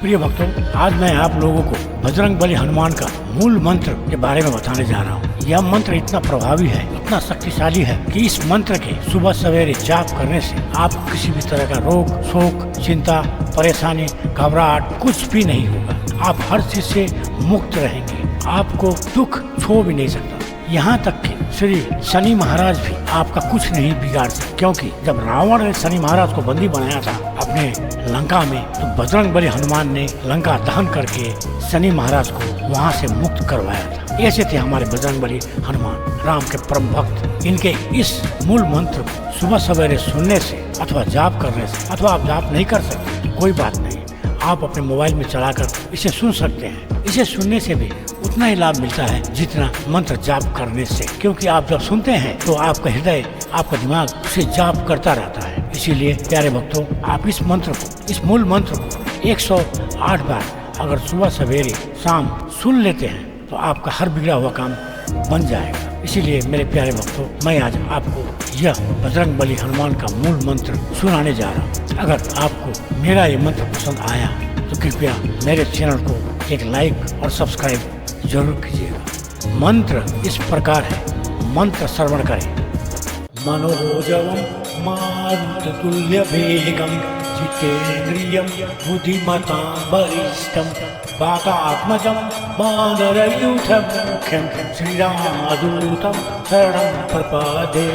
प्रिय भक्तों, आज मैं आप लोगों को बजरंगबली हनुमान का मूल मंत्र के बारे में बताने जा रहा हूँ। यह मंत्र इतना प्रभावी है, इतना शक्तिशाली है कि इस मंत्र के सुबह सवेरे जाप करने से आप किसी भी तरह का रोग, शोक, चिंता, परेशानी, घबराहट कुछ भी नहीं होगा। आप हर चीज से मुक्त रहेंगे। आपको दुख छू भी नहीं सकता। यहाँ तक कि श्री शनि महाराज भी आपका कुछ नहीं बिगाड़ सकते, क्योंकि जब रावण ने शनि महाराज को बंदी बनाया था अपने लंका में, तो बजरंगबली हनुमान ने लंका दहन करके शनि महाराज को वहाँ से मुक्त करवाया था। ऐसे थे हमारे बजरंगबली हनुमान, राम के परम भक्त। इनके इस मूल मंत्र को सुबह सवेरे सुनने से अथवा जाप करने से, अथवा आप जाप नहीं कर सकते तो कोई बात नहीं, आप अपने मोबाइल में चलाकर इसे सुन सकते हैं। इसे सुनने से भी उतना ही लाभ मिलता है जितना मंत्र जाप करने से, क्योंकि आप जब सुनते हैं तो आपका हृदय, आपका दिमाग उसे जाप करता रहता है। इसीलिए प्यारे भक्तों, आप इस मंत्र को, इस मूल मंत्र को 108 बार अगर सुबह सवेरे शाम सुन लेते हैं तो आपका हर बिगड़ा हुआ काम बन जाएगा। इसीलिए मेरे प्यारे भक्तों, मैं आज आपको यह बजरंगबली हनुमान का मूल मंत्र सुनाने जा रहा हूँ। अगर आपको मेरा ये मंत्र पसंद आया तो कृपया मेरे चैनल को एक लाइक और सब्सक्राइब जरूर कीजिएगा। मंत्र इस प्रकार है, मंत्र श्रवण करें। मनोजवम मारुततुल्य वेगम जितेन्द्रियं बुद्धिमतां वरिष्ठं वातात्मजं वानरयूथमुख्यं श्रीरामदूतं शरणं प्रपद्ये।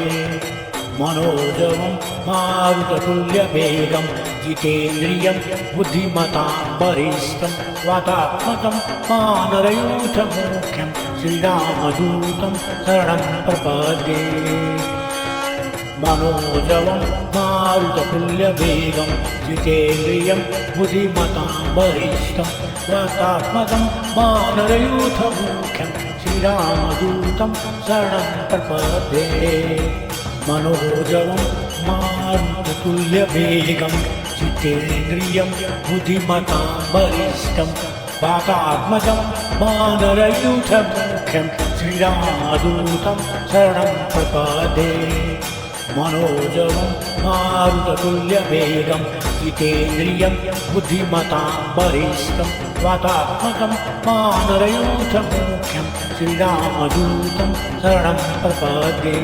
मनोजवं मारुततुल्य वेगं जितेन्द्रियं बुद्धिमतां वरिष्ठं वातात्मजं वानरयूथमुख्यं श्रीरामदूतं शरणं प्रपद्ये। मनोजवं मारुततुल्य वेगं जितेन्द्रियं बुद्धिमतां वरिष्ठं वातात्मजं वानरयूथमुख्यं श्रीरामदूतं शरणं प्रपद्ये। मनोजवं मारुततुल्य वेगं जितेन्द्रियं बुद्धिमतां वरिष्ठं वातात्मजं वानरयूथमुख्यं श्रीरामदूतं शरणं प्रपद्ये। मनोजवं मारुततुल्य वेगं जितेन्द्रियं बुद्धिमतां वरिष्ठं वातात्मजं वानरयूथमुख्यं श्रीरामदूतं शरणं प्रपद्ये।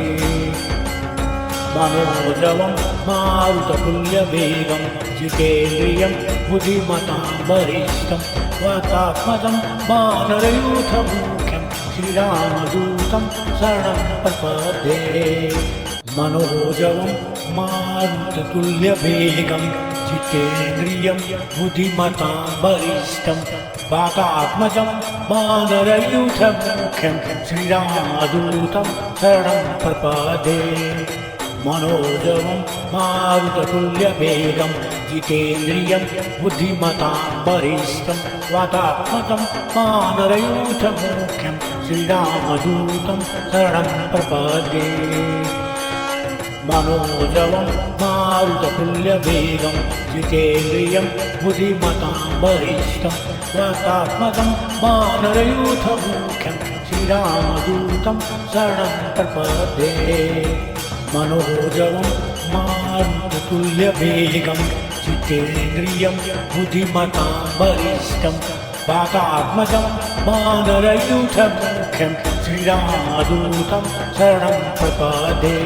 मनोजवं मारुततुल्य वेगं जितेन्द्रियं बुद्धिमतां वरिष्ठं वातात्मजं वानरयूथमुख्यं श्रीरामदूतं शरणं प्रपद्ये। मनोजवं मारुततुल्य वेगं जितेन्द्रियं बुद्धिमतां वरिष्ठं वातात्मजं वानरयूथमुख्यं श्रीरामदूतं शरणं प्रपद्ये। मनोजवं मारुततुल्य वेगं जितेन्द्रियं बुद्धिमतां वरिष्ठं वातात्मजं वानरयूथमुख्यं श्रीरामदूतं शरणं प्रपद्ये। मनोजवं मारुततुल्य वेगं जितेन्द्रियं बुद्धिमतां वरिष्ठं वातात्मजं वानरयूथमुख्यं श्रीरामदूतं शरणं प्रपद्ये। मनोजवं मारुततुल्य वेगं जितेन्द्रियं बुद्धिमतां वरिष्ठं वातात्मजं वानरयूथमुख्यं श्रीरामदूतं शरणं प्रपद्ये।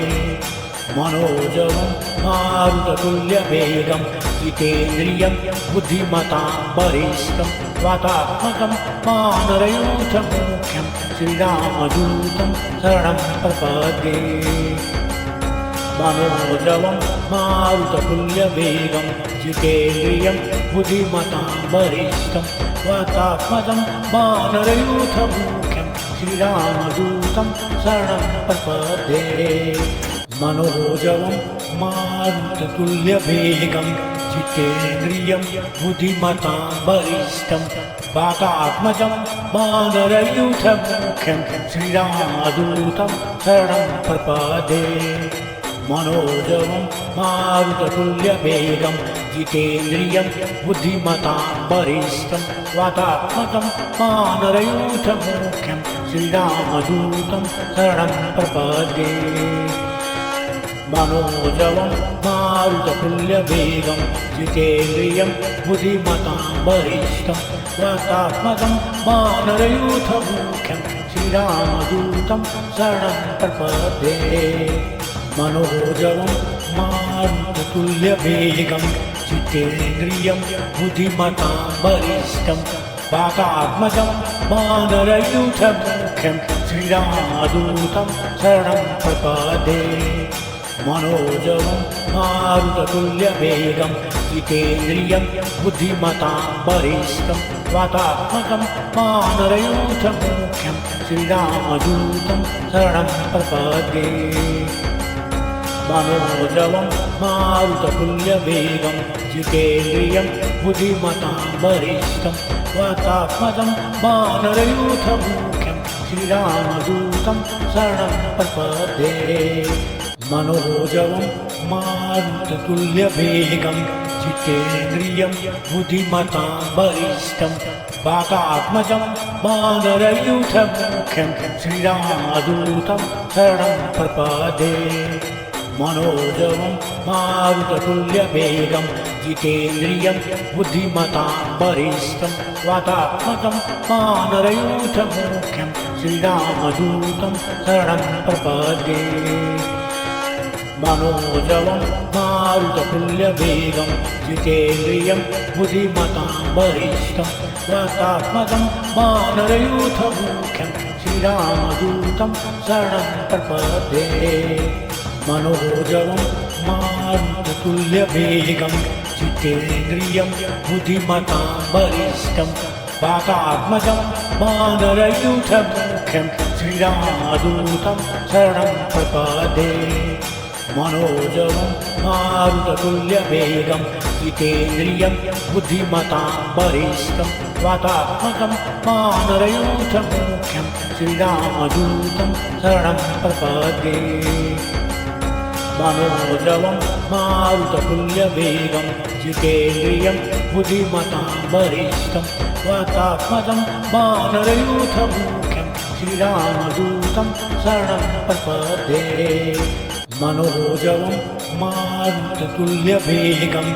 मनोजवं मारुततुल्य वेगं जितेन्द्रियं बुद्धिमतां वरिष्ठं वातात्मजं वानरयूथमुख्यं श्रीरामदूतं शरणं प्रपद्ये। मनोजवं मारुततुल्य वेगं जितेन्द्रियं बुद्धिमतां वरिष्ठं वातात्मजं वानरयूथमुख्यं श्रीरामदूतं शरणं प्रपद्ये। मनोजवं मारुततुल्य वेगं जितेन्द्रियं बुद्धिमतां वरिष्ठं वातात्मजं वानरयूथमुख्यं श्रीरामदूतं शरणं प्रपद्ये। मनोजवं मारुततुल्य वेगं जितेन्द्रियं बुद्धिमतां वरिष्ठं वातात्मजं वानरयूथमुख्यं श्रीरामदूतं शरणं प्रपद्ये। मनोजवं मारुततुल्यवेगं जितेन्द्रियं बुद्धिमतां वरिष्ठं वातात्मजं वानरयूथमुख्यं श्रीरामदूतं शरणं प्रपद्ये। मनोजवं मारुततुल्यवेगं जितेन्द्रियं बुद्धिमतां वरिष्ठं वातात्मजं वानरयूथमुख्यं श्रीरामदूतं शरणं प्रपद्ये। मनोजवं मारुततुल्यवेगं जितेन्द्रियं बुद्धिमतां वरिष्ठं वातात्मजं वानरयूथमुख्यं श्रीरामदूतं शरणं प्रपद्ये। मनोजवं मारुततुल्यवेगं जितेन्द्रियं बुद्धिमतां वरिष्ठं वातात्मजं वानरयूथमुख्यं श्रीरामदूतं शरणं प्रपद्ये। मनोजवं मारुततुल्यवेगं जितेन्द्रियं बुद्धिमतां वरिष्ठं वातात्मजं वानरयूथमुख्यं श्रीरामदूतं शरणं प्रपद्ये। मनोजवं मारुततुल्यवेगं जितेन्द्रियं बुद्धिमतां वरिष्ठं वातात्मजं वानरयूथमुख्यं श्रीरामदूतं शरणं प्रपद्ये। मनोजवं मारुततुल्यवेगं जितेन्द्रियं बुद्धिमतां वरिष्ठं वातात्मजं वानरयूथमुख्यं श्रीरामदूतं शरणं प्रपद्ये। मनोजवं मारुततुल्यवेगं जितेन्द्रियं बुद्धिमतां वरिष्ठं वातात्मजं वानरयूथमुख्यं श्रीरामदूतं शरणं प्रपद्ये। मनोजवं मारुततुल्यवेगं जितेन्द्रियं बुद्धिमतां वरिष्ठं वातात्मजं वानरयूथमुख्यं श्रीरामदूतं शरणं प्रपद्ये। मनोजवं मारुततुल्यवेगं जितेन्द्रियं बुद्धिमतां वरिष्ठं वातात्मजं वानरयूथमुख्यं श्रीरामदूतं शरणं प्रपद्ये। मनोजवं मारुततुल्यवेगं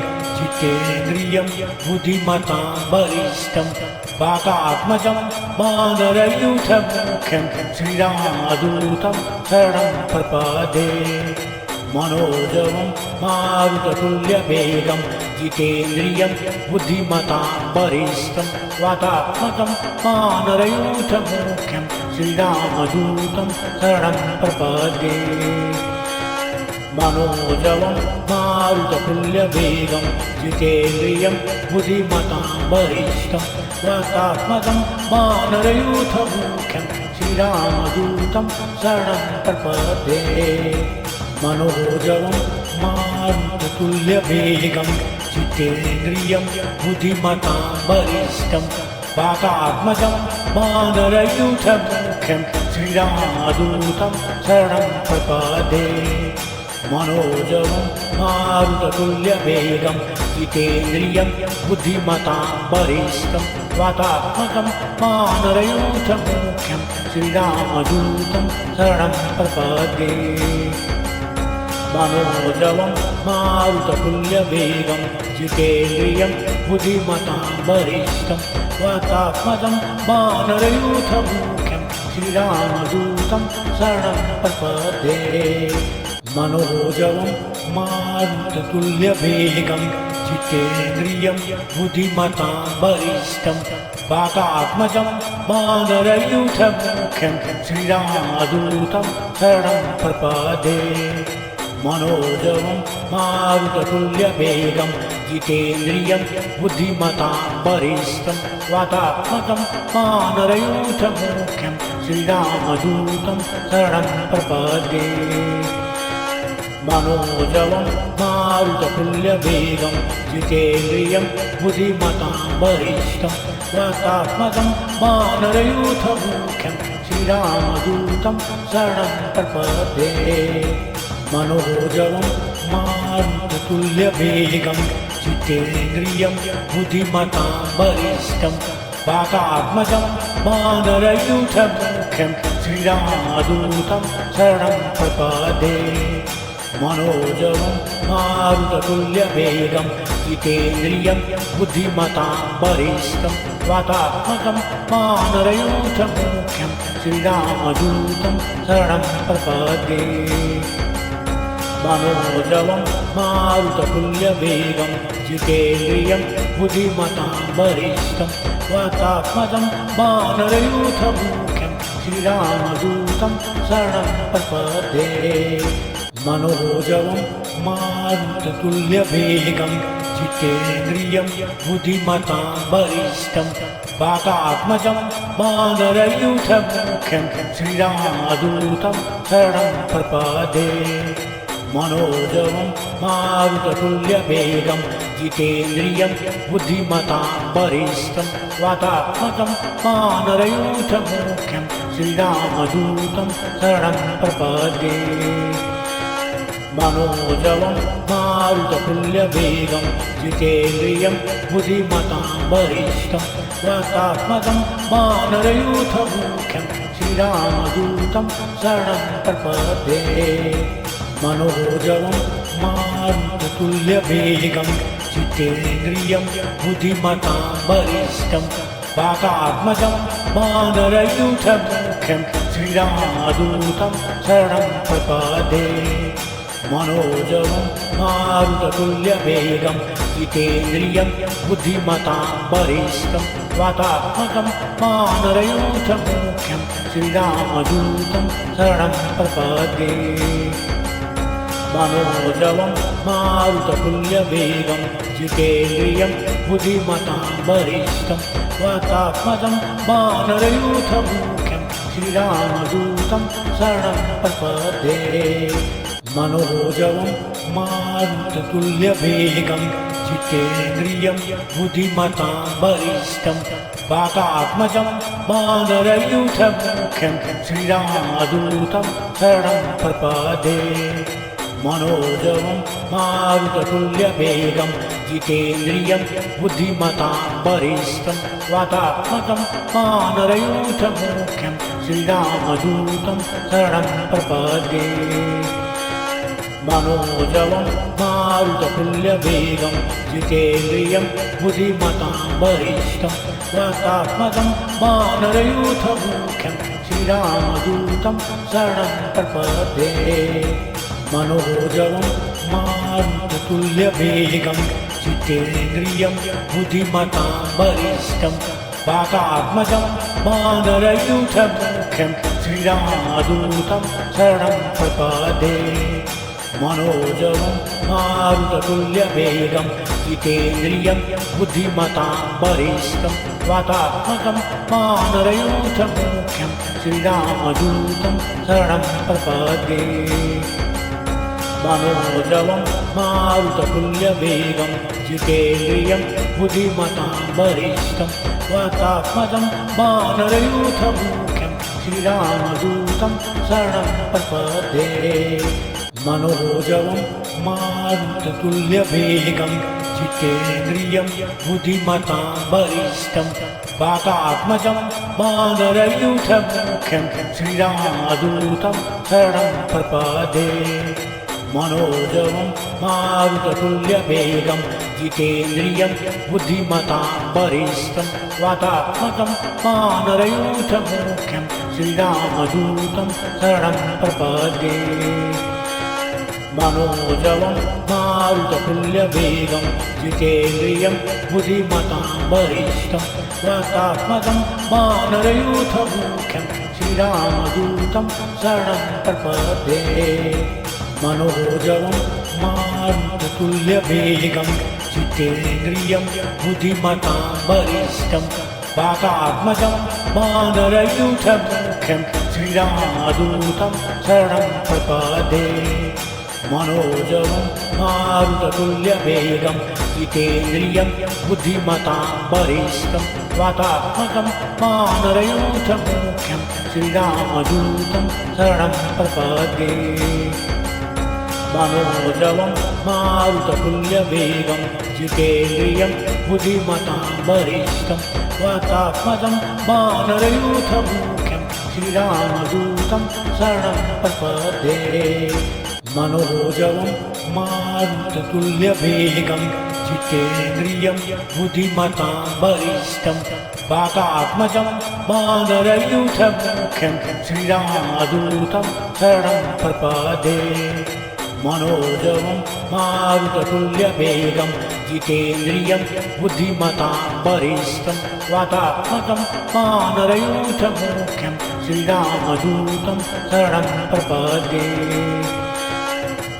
जितेन्द्रियं बुद्धिमतां वरिष्ठं वातात्मजं वानरयूथमुख्यं श्रीरामदूतं शरणं प्रपद्ये। मनोजवं मारुततुल्यवेगं जितेन्द्रियं बुद्धिमतां वरिष्ठं वातात्मजं वानरयूथमुख्यं श्रीरामदूतं शरणं प्रपद्ये। मनोजवं मारुततुल्यवेगं जितेन्द्रियं बुद्धिमतां वरिष्ठं वातात्मजं वानरयूथमुख्यं श्रीरामदूतं शरणं प्रपद्ये। मनोजवं मारुततुल्यवेगं जितेन्द्रियं बुद्धिमतां वरिष्ठं वातात्मजं वानरयूथमुख्यं श्रीरामदूतं शरणं प्रपद्ये। मनोजवं मारुततुल्यवेगं जितेन्द्रियं बुद्धिमतां वरिष्ठं वातात्मजं वानरयूथमुख्यं श्रीरामदूतं शरणं प्रपद्ये। मनोजवं मारुततुल्यवेगं जितेन्द्रियं बुद्धिमतां वरिष्ठं वातात्मजं वानरयूथमुख्यं श्रीरामदूतं शरणं प्रपद्ये। मनोजवं मारुततुल्यवेगं जितेन्द्रियं बुद्धिमतां वरिष्ठं वातात्मजं वानरयूथमुख्यं श्रीरामदूतं शरणं प्रपद्ये। मनोजवं मारुततुल्यवेगं जितेन्द्रियं बुद्धिमतां वरिष्ठं वातात्मजं वानरयूथमुख्यं श्रीरामदूतं शरणं प्रपद्ये। मनोजवं मारुततुल्यवेगं जितेन्द्रियं बुद्धिमतां वरिष्ठं वातात्मजं वानरयूथमुख्यं श्रीरामदूतं शरणं प्रपद्ये। मनोजवं मारुततुल्यवेगं जितेन्द्रियं बुद्धिमतां वरिष्ठं वातात्मजं वानरयूथमुख्यं श्रीरामदूतं शरणं प्रपद्ये। मनोजवं मारुततुल्यवेगं जितेन्द्रियं बुद्धिमतां वरिष्ठं वातात्मकं वानरयूथमुख्यं श्रीरामदूतं शरणं प्रपद्ये। मनोजवं मारुततुल्यवेगं जितेन्द्रियं बुद्धिमतां वरिष्ठं वातात्मजं वानरयूथमुख्यं श्रीरामदूतं शरणं प्रपद्ये। मनोजवं मारुततुल्यवेगं जितेन्द्रियं बुद्धिमतां वरिष्ठं वातात्मजं वानरयूथमुख्यं श्रीरामदूतं शरणं प्रपद्ये। मनोजवं मारुततुल्यवेगं जितेन्द्रियं बुद्धिमतां वरिष्ठं वातात्मजं वानरयूथमुख्यं श्रीरामदूतं शरणं प्रपद्ये। मनोजवं मारुततुल्यवेगं जितेन्द्रियं बुद्धिमतां वरिष्ठं वातात्मजं वानरयूथमुख्यं श्रीरामदूतं शरणं प्रपद्ये। मनोजवं मारुततुल्यवेगं जितेन्द्रियं बुद्धिमतां वरिष्ठं वातात्मजं वानरयूथमुख्यं श्रीरामदूतं शरणं प्रपद्ये। मनोजवं मारुततुल्यवेगं जितेन्द्रियं बुद्धिमतां वरिष्ठं वातात्मजं वानरयूथमुख्यं श्रीरामदूतं शरणं प्रपद्ये। मनोजवं मारुततुल्यवेगं जितेन्द्रियं बुद्धिमतां वरिष्ठं वातात्मजं वानरयूथमुख्यं श्रीरामदूतं शरणं प्रपद्ये। मनोजवं मारुततुल्यवेगं जितेन्द्रियं बुद्धिमतां वरिष्ठं वातात्मजं वानरयूथमुख्यं श्रीरामदूतं शरणं प्रपद्ये। मनोजवं मारुततुल्यवेगं जितेन्द्रियं बुद्धिमतां वरिष्ठं वातात्मजं वानरयूथमुख्यं श्रीरामदूतं शरणं प्रपद्ये। मनोजवं मारुततुल्यवेगं जितेन्द्रियं बुद्धिमतां वरिष्ठं वातात्मजं वानरयूथमुख्यं श्रीरामदूतं शरणं प्रपद्ये। मनोजवं मारुततुल्यवेगं जितेन्द्रियं बुद्धिमतां वरिष्ठं वातात्मजं वानरयूथमुख्यं श्रीरामदूतं शरणं प्रपद्ये। मनोजवं मारुततुल्यवेगं जितेन्द्रियं बुद्धिमतां वरिष्ठं वातात्मजं वानरयूथमुख्यं श्रीरामदूतं शरणं प्रपद्ये। मनोजवं मारुततुल्यवेगं जितेन्द्रियं बुद्धिमतां वरिष्ठं वातात्मजं वानरयूथमुख्यं श्रीरामदूतं शरणं प्रपद्ये। मनोजवं मारुततुल्यवेगं जितेन्द्रियं बुद्धिमतां वरिष्ठं वातात्मजं वानरयूथमुख्यं श्रीरामदूतं शरणं प्रपद्ये। मनोजवं मारुततुल्यवेगं जितेन्द्रियं बुद्धिमतां वरिष्ठं वातात्मजं वानरयूथमुख्यं श्रीरामदूतं शरणं प्रपद्ये। मनोजवं मारुततुल्यवेगं जितेन्द्रियं बुद्धिमतां वरिष्ठं वातात्मजं वानरयूथमुख्यं श्रीरामदूतं शरणं प्रपद्ये। मनोजवं मारुततुल्यवेगं जितेन्द्रियं बुद्धिमतां वरिष्ठं वातात्मजं वानरयूथमुख्यं श्रीरामदूतं शरणं प्रपद्ये। मनोजवं मारुततुल्यवेगं जितेन्द्रियं बुद्धिमतां वरिष्ठं वातात्मजं वानरयूथमुख्यं श्रीरामदूतं शरणं प्रपद्ये। मनोजवं मारुततुल्यवेगं जितेन्द्रियं बुद्धिमतां वरिष्ठं वातात्मजं वानरयूथमुख्यं श्रीरामदूतं शरणं प्रपद्ये। मनोजवं मारुततुल्यवेगं जितेन्द्रियं बुद्धिमतां वरिष्ठं वातात्मजं वानरयूथमुख्यं श्रीरामदूतं शरणं प्रपदे। मनोजवं मारुततुल्यवेगं जितेन्द्रियं बुद्धिमतां वरिष्ठं वातात्मजं वानरयूथमुख्यं श्रीरामदूतं शरणं प्रपदे।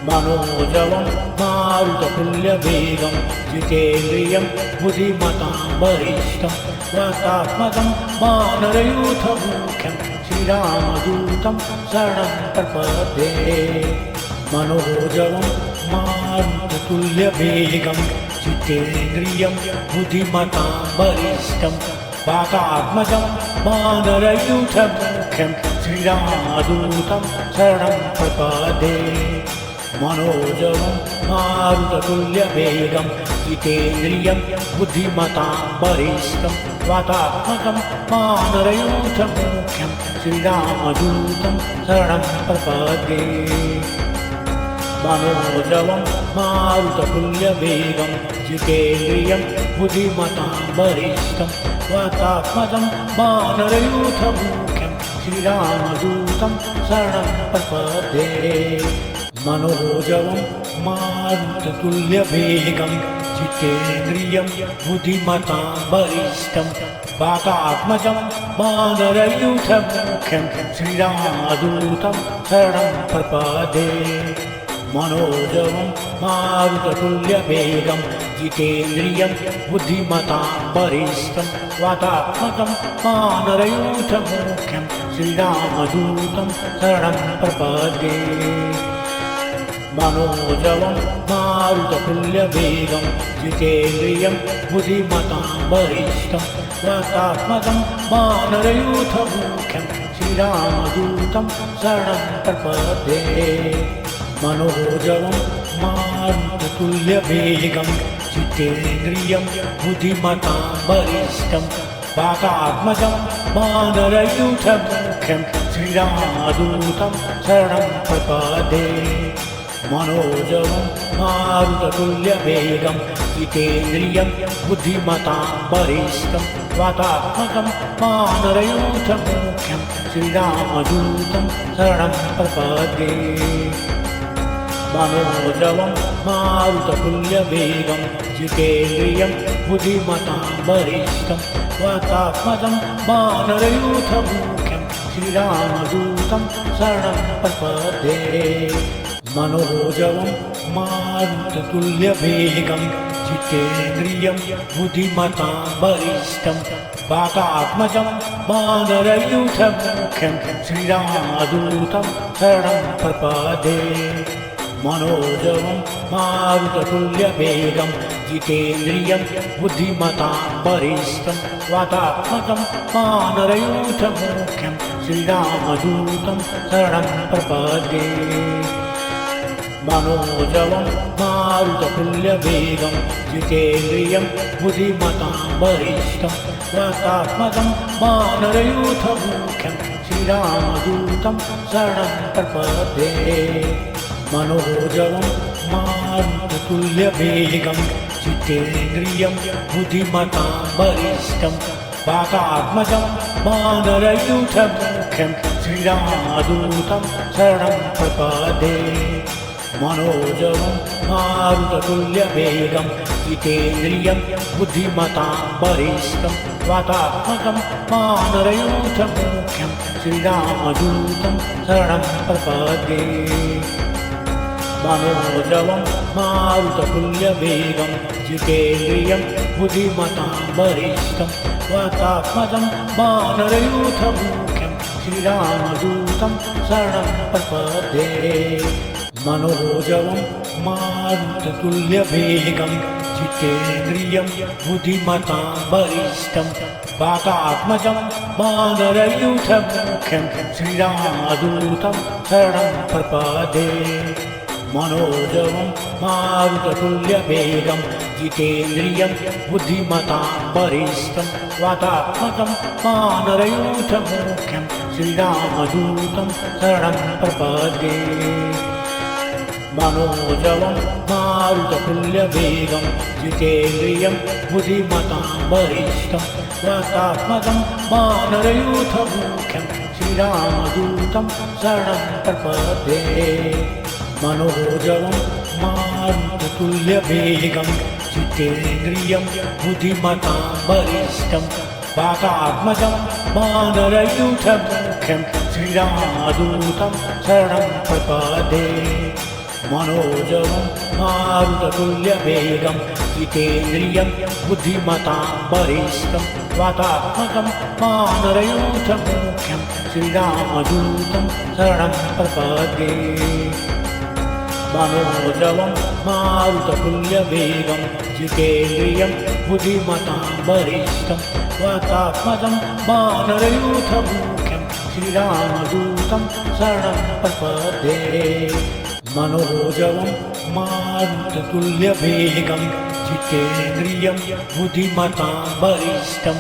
मनोजवं मारुततुल्यवेगं जितेन्द्रियं बुद्धिमतां वरिष्ठं वातात्मजं वानरयूथमुख्यं श्रीरामदूतं शरणं प्रपदे। मनोजवं मारुततुल्यवेगं जितेन्द्रियं बुद्धिमतां वरिष्ठं वातात्मजं वानरयूथमुख्यं श्रीरामदूतं शरणं प्रपदे। मनोजवं मारुततुल्यवेगं जितेन्द्रियं बुद्धिमतां वरिष्ठं वातात्मजं वानरयूथमुख्यं श्रीरामदूतं शरणं प्रपदे। मनोजवं मारुततुल्यवेगं जितेन्द्रियं बुद्धिमतां वरिष्ठं वातात्मजं वानरयूथमुख्यं श्रीरामदूतं शरणं प्रपदे। मनोजवं मारुततुल्यवेगं जितेन्द्रियं बुद्धिमतां वरिष्ठं वातात्मजं वानरयूथमुख्यं श्रीरामदूतं शरणं प्रपदे। मनोजवं मारुततुल्यवेगं जितेन्द्रियं बुद्धिमतां वरिष्ठं वातात्मजं वानरयूथमुख्यं श्रीरामदूतं शरणं प्रपदे। मनोजवं मारुततुल्यवेगं जितेन्द्रियं बुद्धिमतां वरिष्ठं वातात्मजं वानरयूथमुख्यं श्रीरामदूतं शरणं प्रपदे। मनोजवं मारुततुल्यवेगं जितेन्द्रियं बुद्धिमतां वरिष्ठं वातात्मजं वानरयूथमुख्यं श्रीरामदूतं शरणं प्रपदे। मनोजवं मारुततुल्यवेगं जितेन्द्रियं बुद्धिमतां वरिष्ठं वातात्मजं वानरयूथमुख्यं श्रीरामदूतं शरणं प्रपदे। मनोजवं मारुततुल्यवेगं जितेन्द्रियं बुद्धिमतां वरिष्ठं वातात्मजं वानरयूथमुख्यं श्रीरामदूतं शरणं प्रपदे। मनोजवं मारुततुल्यवेगं जितेन्द्रियं बुद्धिमतां वरिष्ठं वातात्मजं वानरयूथमुख्यं श्रीरामदूतं शरणं प्रपदे। मनोजवं मारुततुल्यवेगं जितेन्द्रियं बुद्धिमतां वरिष्ठं वातात्मजं वानरयूथमुख्यं श्रीरामदूतं शरणं प्रपदे। मनोजवं मारुततुल्यवेगं जितेन्द्रियं बुद्धिमतां वरिष्ठं वातात्मजं वानरयूथमुख्यं श्रीरामदूतं शरणं प्रपदे। मनोजवं मारुततुल्यवेगं जितेन्द्रियं बुद्धिमतां वरिष्ठं वातात्मजं वानरयूथमुख्यं श्रीरामदूतं शरणं प्रपदे। मनोजवं मारुततुल्यवेगं जितेन्द्रियं बुद्धिमतां वरिष्ठं वातात्मजं वानरयूथमुख्यं श्रीरामदूतं शरणं प्रपदे। मनोजवं मारुततुल्यवेगं जितेन्द्रियं बुद्धिमतां वरिष्ठं वातात्मजं वानरयूथमुख्यं श्रीरामदूतं शरणं प्रपदे। मनोजवं मारुततुल्यवेगं जितेन्द्रियं बुद्धिमतां वरिष्ठं वातात्मजं वानरयूथमुख्यं श्रीरामदूतं शरणं प्रपदे। मनोजवं मारुततुल्यवेगं जितेन्द्रियं बुद्धिमतां वरिष्ठं वातात्मजं वानरयूथमुख्यं श्रीरामदूतं शरणं प्रपदे। मनोजवं मारुततुल्यवेगं जितेन्द्रियं बुद्धिमतां वरिष्ठं वातात्मजं वानरयूथमुख्यं श्रीरामदूतं शरणं प्रपदे। मनोजवं मारुततुल्यवेगं जितेन्द्रियं बुद्धिमतां वरिष्ठं वातात्मजं वानरयूथमुख्यं श्रीरामदूतं शरणं प्रपदे। मनोजवं मारुततुल्यवेगं जितेन्द्रियं बुद्धिमतां वरिष्ठं वातात्मजं वानरयूथमुख्यं श्रीरामदूतं शरणं प्रपद्ये। मनोजवं मारुततुल्यवेगं जितेन्द्रियं बुद्धिमतां वरिष्ठं वातात्मजं वानरयूथमुख्यं श्रीरामदूतं शरणं प्रपद्ये। मनोजवं मारुततुल्यवेगं जितेन्द्रियं बुद्धिमतां वरिष्ठं वातात्मजं वानरयूथमुख्यं श्रीरामदूतं शरणं प्रपद्ये। मनोजवं मारुततुल्यवेगं जितेन्द्रियं बुद्धिमतां वरिष्ठं वातात्मजं वानरयूथमुख्यं श्रीरामदूतं शरणं प्रपद्ये। मनोजवं मारुततुल्यवेगं जितेन्द्रियं बुद्धिमतां वरिष्ठं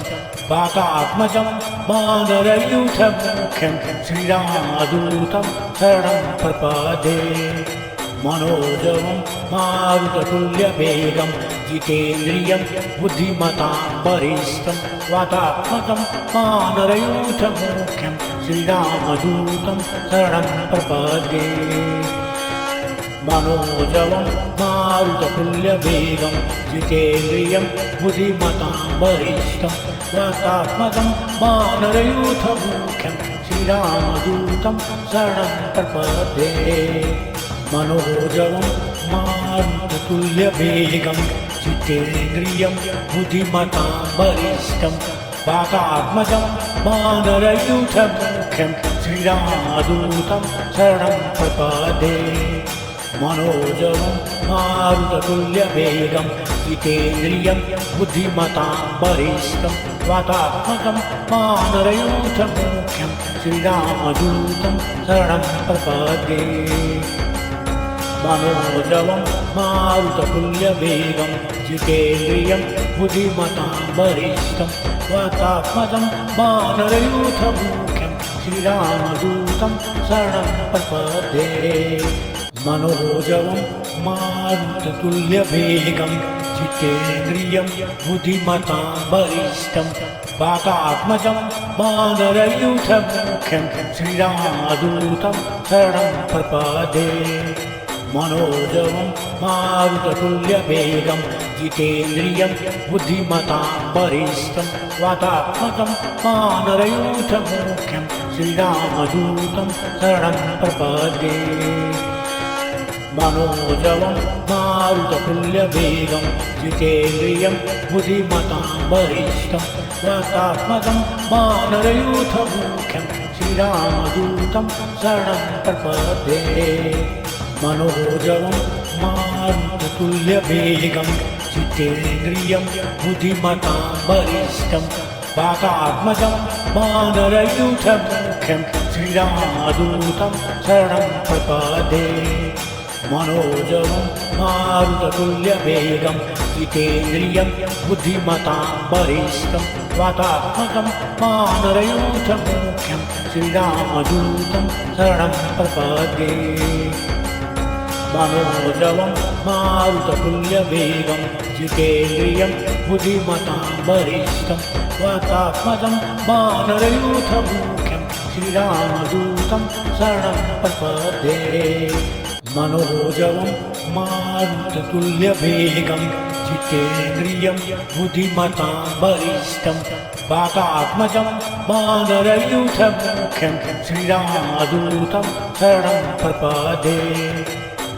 वातात्मजं वानरयूथमुख्यं श्रीरामदूतं शरणं प्रपद्ये। मनोजवं मारुततुल्यवेगं जितेन्द्रियं बुद्धिमतां वरिष्ठं वातात्मजं वानरयूथमुख्यं श्रीरामदूतं शरणं प्रपद्ये। मनोजवं मारुततुल्यवेगं जितेन्द्रियं बुद्धिमतां वरिष्ठं वातात्मजं वानरयूथमुख्यं श्रीरामदूतं शरणं प्रपद्ये। मनोजवं मारुततुल्यवेगं जितेन्द्रियं बुद्धिमतां वरिष्ठं वातात्मजं वानरयूथमुख्यं श्रीरामदूतं शरणं प्रपद्ये। मनोजवं मारुततुल्यवेगं जितेन्द्रियं बुद्धिमतां वरिष्ठं वातात्मजं वानरयूथमुख्यं श्रीरामदूतं शरणं प्रपद्ये। मनोजवं मारुततुल्यवेगं जितेन्द्रियं बुद्धिमतां वरिष्ठं वातात्मजं वानरयूथमुख्यं श्रीरामदूतं शरणं प्रपद्ये। मनोजवं मारुततुल्यवेगं जितेन्द्रियं बुद्धिमतां वरिष्ठं वातात्मजं वानरयूथमुख्यं श्रीरामदूतं शरणं प्रपद्ये। मनोजवं मारुततुल्यवेगं जितेन्द्रियं बुद्धिमतां वरिष्ठं वातात्मजं वानरयूथमुख्यं श्रीरामदूतं शरणं प्रपद्ये। मनोजवं मारुततुल्यवेगं जितेन्द्रियं बुद्धिमतां वरिष्ठं वातात्मजं वानरयूथमुख्यं श्रीरामदूतं शरणं प्रपद्ये। मनोजवं मारुततुल्यवेगं जितेन्द्रियं बुद्धिमतां वरिष्ठं वातात्मजं वानरयूथमुख्यं श्रीरामदूतं शरणं प्रपद्ये। मनोजवं मारुततुल्यवेगं जितेन्द्रियं बुद्धिमतां वरिष्ठं वातात्मजं वानरयूथमुख्यं श्रीरामदूतं शरणं प्रपद्ये। मनोजवं मारुततुल्यवेगं जितेन्द्रियं बुद्धिमतां वरिष्ठं वातात्मजं वानरयूथमुख्यं श्रीरामदूतं शरणं प्रपद्ये। मनोजवं मारुततुल्यवेगं जितेन्द्रियं बुद्धिमतां वरिष्ठं वातात्मजं वानरयूथमुख्यं श्रीरामदूतं शरणं प्रपद्ये।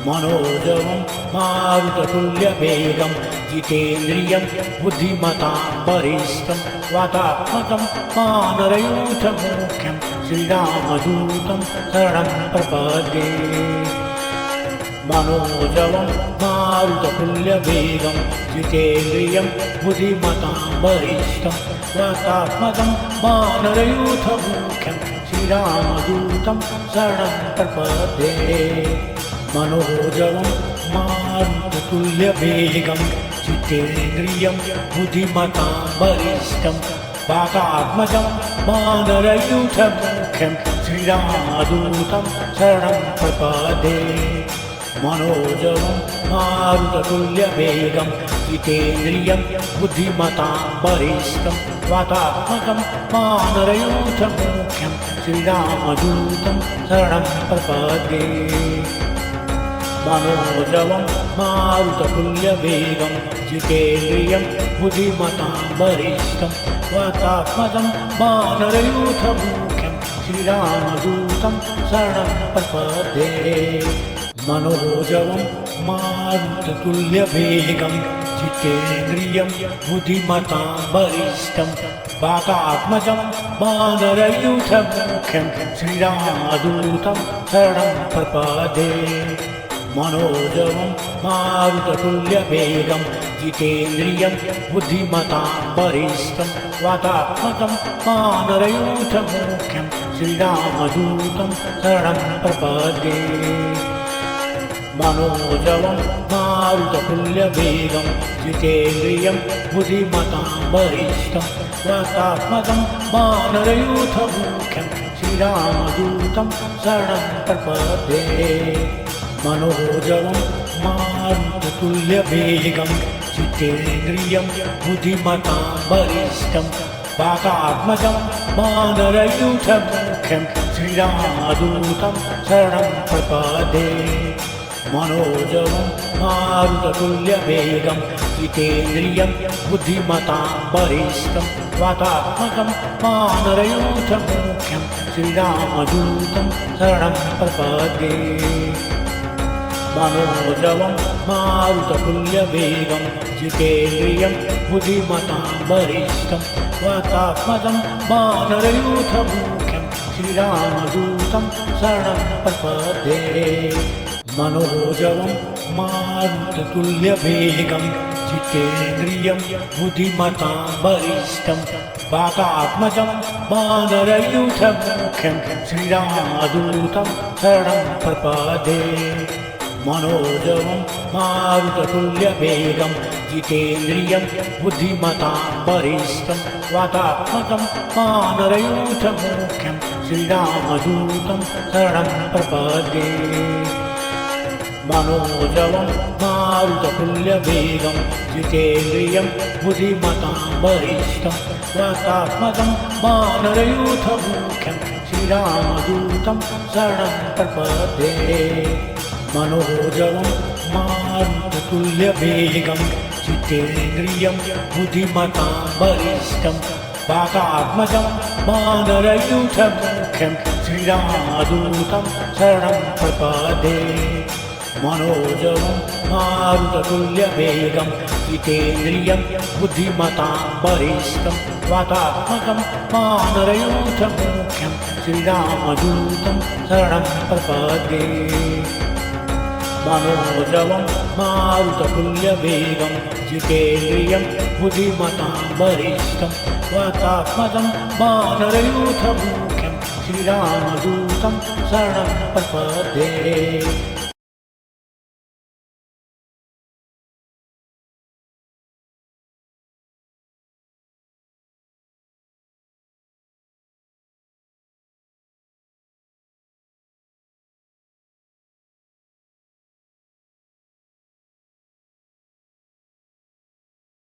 मनोजवं मारुततुल्यवेगं जितेन्द्रियं बुद्धिमतां वरिष्ठं वातात्मजं वानरयूथमुख्यं श्रीरामदूतं शरणं प्रपद्ये। मनोजवं मारुततुल्यवेगं जितेन्द्रियं बुद्धिमतां वरिष्ठं वातात्मजं वानरयूथमुख्यं श्रीरामदूतं शरणं प्रपद्ये। मनोजवं मारुततुल्यवेगं जितेन्द्रियं बुद्धिमतां वरिष्ठं वातात्मजं वानरयूथमुख्यं श्रीरामदूतं शरणं प्रपद्ये। मनोजवं मारुततुल्यवेगं जितेन्द्रियं बुद्धिमतां वरिष्ठं वातात्मकं वानरयूथमुख्यं श्रीरामदूतं शरणं प्रपद्ये। मनोजवं मारुततुल्यवेगं जितेन्द्रियं बुद्धिमतां वरिष्ठं वातात्मकं वानरयूथमुख्यं श्रीरामदूतं शरणं प्रपद्ये। मनोजवं मारुततुल्यवेगं जितेन्द्रियं बुद्धिमतां वरिष्ठं वातात्मजं वानरयूथमुख्यं श्रीरामदूतं शरणं प्रपद्ये। मनोजवं मारुततुल्यवेगं जितेन्द्रियं बुद्धिमतां वरिष्ठं वातात्मजं वानरयूथमुख्यं श्रीरामदूतं शरणं प्रपद्ये। मनोजवं मारुततुल्यवेगं जितेन्द्रियं बुद्धिमतां वरिष्ठं वातात्मजं वानरयूथमुख्यं श्रीरामदूतं शरणं प्रपद्ये। मनोजवं मारुततुल्यवेगं जितेन्द्रियं बुद्धिमतां वरिष्ठं वातात्मजं वानरयूथमुख्यं श्रीरामदूतं शरणं प्रपद्ये। मनोजवं मारुततुल्यवेगं जितेन्द्रियं बुद्धिमतां वरिष्ठं वातात्मकं वानरयूथमुख्यं श्रीरामदूतं शरणं प्रपद्ये। मनोजवं मारुततुल्यवेगं जितेन्द्रियं बुद्धिमतां वरिष्ठं वातात्मजं वानरयूथमुख्यं श्रीरामदूतं शरणं प्रपद्ये। मनोजवं मारुततुल्यवेगं जितेन्द्रियं बुद्धिमतां वरिष्ठं वातात्मजं वानरयूथमुख्यं श्रीरामदूतं शरणं प्रपद्ये। मनोजवं मारुततुल्यवेगं जितेन्द्रियं बुद्धिमतां वरिष्ठं वातात्मजं वानरयूथमुख्यं श्रीरामदूतं शरणं प्रपद्ये। मनोजवं मारुततुल्यवेगं जितेन्द्रियं बुद्धिमतां वरिष्ठं वातात्मजं वानरयूथमुख्यं श्रीरामदूतं शरणं प्रपद्ये। मनोजवं मारुततुल्यवेगं जितेन्द्रियं बुद्धिमतां वरिष्ठं वातात्मजं वानरयूथमुख्यं श्रीरामदूतं शरणं प्रपद्ये। मनोजवं मारुततुल्यवेगं जितेन्द्रियं बुद्धिमतां वरिष्ठं वातात्मकं वानरयूथमुख्यं श्रीरामदूतं शरणं प्रपद्ये। मनोजवं मारुततुल्यवेगं जितेन्द्रियं बुद्धिमतां वरिष्ठं वातात्मजं वानरयूथमुख्यं श्रीरामदूतं शरणं प्रपद्ये।